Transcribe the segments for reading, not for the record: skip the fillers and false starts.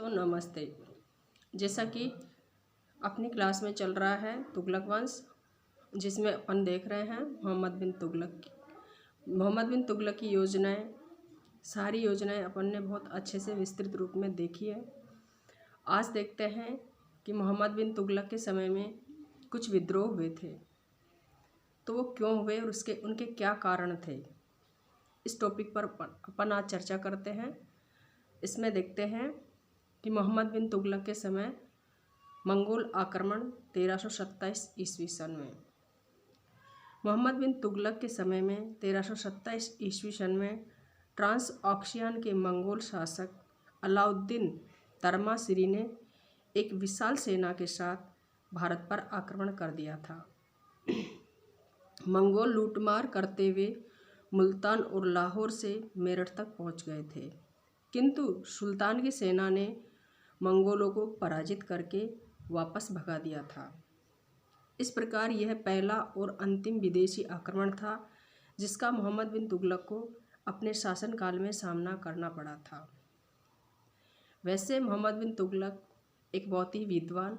दोस्तों नमस्ते। जैसा कि अपनी क्लास में चल रहा है तुगलक वंश, जिसमें अपन देख रहे हैं मोहम्मद बिन तुगलक की योजनाएं, सारी योजनाएं अपन ने बहुत अच्छे से विस्तृत रूप में देखी है। आज देखते हैं कि मोहम्मद बिन तुगलक के समय में कुछ विद्रोह हुए थे, तो वो क्यों हुए और उनके क्या कारण थे। इस टॉपिक पर अपन आज चर्चा करते हैं। इसमें देखते हैं कि मोहम्मद बिन तुगलक के समय मंगोल आक्रमण 1327 ईस्वी सन में। मोहम्मद बिन तुगलक के समय में 1327 ईस्वी सन में ट्रांस ऑक्शियान के मंगोल शासक अलाउद्दीन तर्माशिरी ने एक विशाल सेना के साथ भारत पर आक्रमण कर दिया था। मंगोल लूटमार करते हुए मुल्तान और लाहौर से मेरठ तक पहुंच गए थे, किंतु सुल्तान की सेना ने मंगोलों को पराजित करके वापस भगा दिया था। इस प्रकार यह पहला और अंतिम विदेशी आक्रमण था जिसका मोहम्मद बिन तुगलक को अपने शासनकाल में सामना करना पड़ा था। वैसे मोहम्मद बिन तुगलक एक बहुत ही विद्वान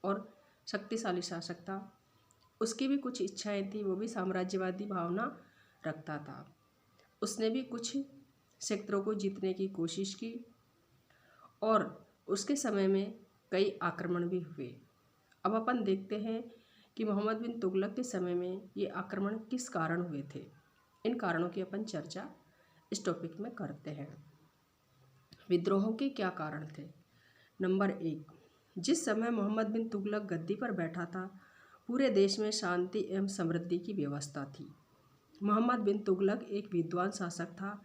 और शक्तिशाली शासक था। उसकी भी कुछ इच्छाएं थी, वो भी साम्राज्यवादी भावना रखता था। उसने भी कुछ क्षेत्रों को जीतने की कोशिश की और उसके समय में कई आक्रमण भी हुए। अब अपन देखते हैं कि मोहम्मद बिन तुगलक के समय में ये आक्रमण किस कारण हुए थे। इन कारणों की अपन चर्चा इस टॉपिक में करते हैं। विद्रोहों के क्या कारण थे। नंबर 1, जिस समय मोहम्मद बिन तुगलक गद्दी पर बैठा था, पूरे देश में शांति एवं समृद्धि की व्यवस्था थी। मोहम्मद बिन तुगलक एक विद्वान शासक था।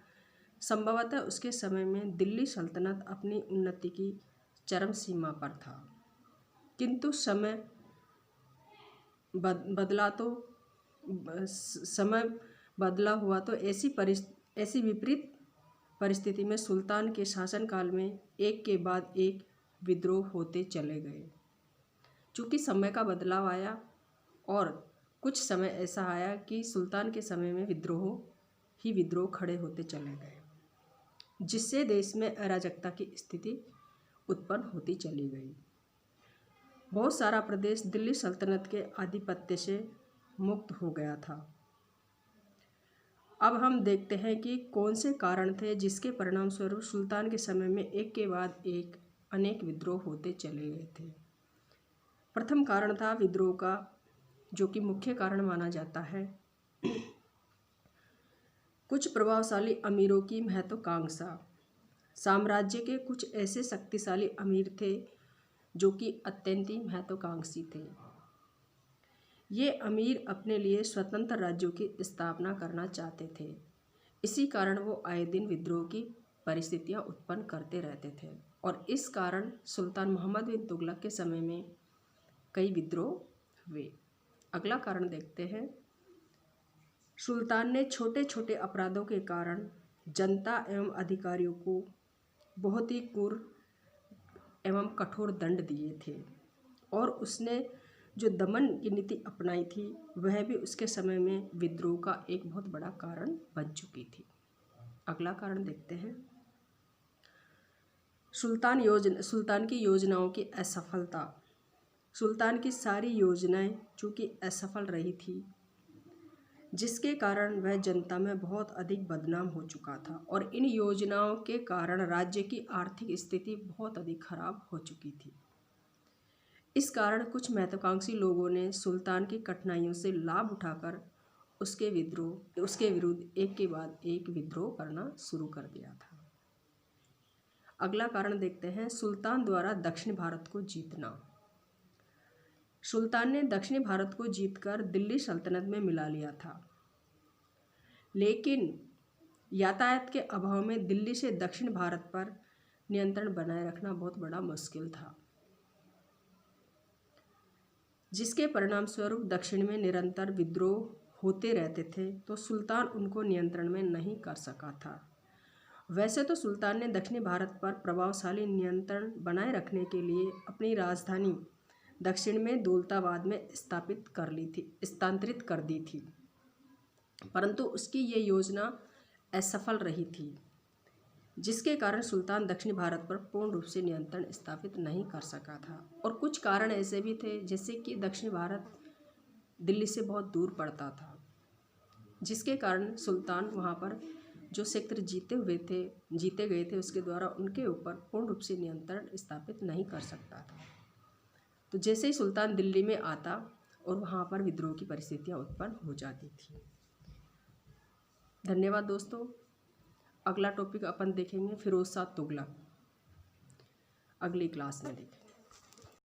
संभवतः उसके समय में दिल्ली सल्तनत अपनी उन्नति की चरम सीमा पर था, किंतु समय बदला हुआ तो ऐसी विपरीत परिस्थिति में सुल्तान के शासनकाल में एक के बाद एक विद्रोह होते चले गए। चूँकि समय का बदलाव आया और कुछ समय ऐसा आया कि सुल्तान के समय में विद्रोह खड़े होते चले गए, जिससे देश में अराजकता की स्थिति उत्पन्न होती चली गई। बहुत सारा प्रदेश दिल्ली सल्तनत के आधिपत्य से मुक्त हो गया था। अब हम देखते हैं कि कौन से कारण थे जिसके परिणाम स्वरूप सुल्तान के समय में एक के बाद एक अनेक विद्रोह होते चले गए थे। प्रथम कारण था विद्रोह का, जो कि मुख्य कारण माना जाता है, कुछ प्रभावशाली अमीरों की महत्वाकांक्षा। साम्राज्य के कुछ ऐसे शक्तिशाली अमीर थे जो कि अत्यंत ही महत्वाकांक्षी थे। ये अमीर अपने लिए स्वतंत्र राज्यों की स्थापना करना चाहते थे। इसी कारण वो आए दिन विद्रोह की परिस्थितियां उत्पन्न करते रहते थे और इस कारण सुल्तान मोहम्मद बिन तुगलक के समय में कई विद्रोह हुए। अगला कारण देखते हैं। सुल्तान ने छोटे छोटे अपराधों के कारण जनता एवं अधिकारियों को बहुत ही क्रूर एवं कठोर दंड दिए थे और उसने जो दमन की नीति अपनाई थी वह भी उसके समय में विद्रोह का एक बहुत बड़ा कारण बन चुकी थी। अगला कारण देखते हैं। सुल्तान की योजनाओं की असफलता। सुल्तान की सारी योजनाएं चूँकि असफल रही थी, जिसके कारण वह जनता में बहुत अधिक बदनाम हो चुका था और इन योजनाओं के कारण राज्य की आर्थिक स्थिति बहुत अधिक खराब हो चुकी थी। इस कारण कुछ महत्वाकांक्षी लोगों ने सुल्तान की कठिनाइयों से लाभ उठाकर उसके विरुद्ध एक के बाद एक विद्रोह करना शुरू कर दिया था। अगला कारण देखते हैं। सुल्तान द्वारा दक्षिण भारत को जीतना। सुल्तान ने दक्षिणी भारत को जीतकर दिल्ली सल्तनत में मिला लिया था, लेकिन यातायात के अभाव में दिल्ली से दक्षिण भारत पर नियंत्रण बनाए रखना बहुत बड़ा मुश्किल था, जिसके परिणाम स्वरूप दक्षिण में निरंतर विद्रोह होते रहते थे, तो सुल्तान उनको नियंत्रण में नहीं कर सका था। वैसे तो सुल्तान ने दक्षिणी भारत पर प्रभावशाली नियंत्रण बनाए रखने के लिए अपनी राजधानी दक्षिण में दौलताबाद में स्थानांतरित कर दी थी, परंतु उसकी ये योजना असफल रही थी। जिसके कारण सुल्तान दक्षिणी भारत पर पूर्ण रूप से नियंत्रण स्थापित नहीं कर सका था। और कुछ कारण ऐसे भी थे, जैसे कि दक्षिण भारत दिल्ली से बहुत दूर पड़ता था, जिसके कारण सुल्तान वहाँ पर जो क्षेत्र जीते गए थे उसके द्वारा उनके ऊपर पूर्ण रूप से नियंत्रण स्थापित नहीं कर सकता था। तो जैसे ही सुल्तान दिल्ली में आता और वहाँ पर विद्रोह की परिस्थितियाँ उत्पन्न हो जाती थी। धन्यवाद दोस्तों। अगला टॉपिक अपन देखेंगे फिरोज शाह तुगलक, अगली क्लास में देखेंगे।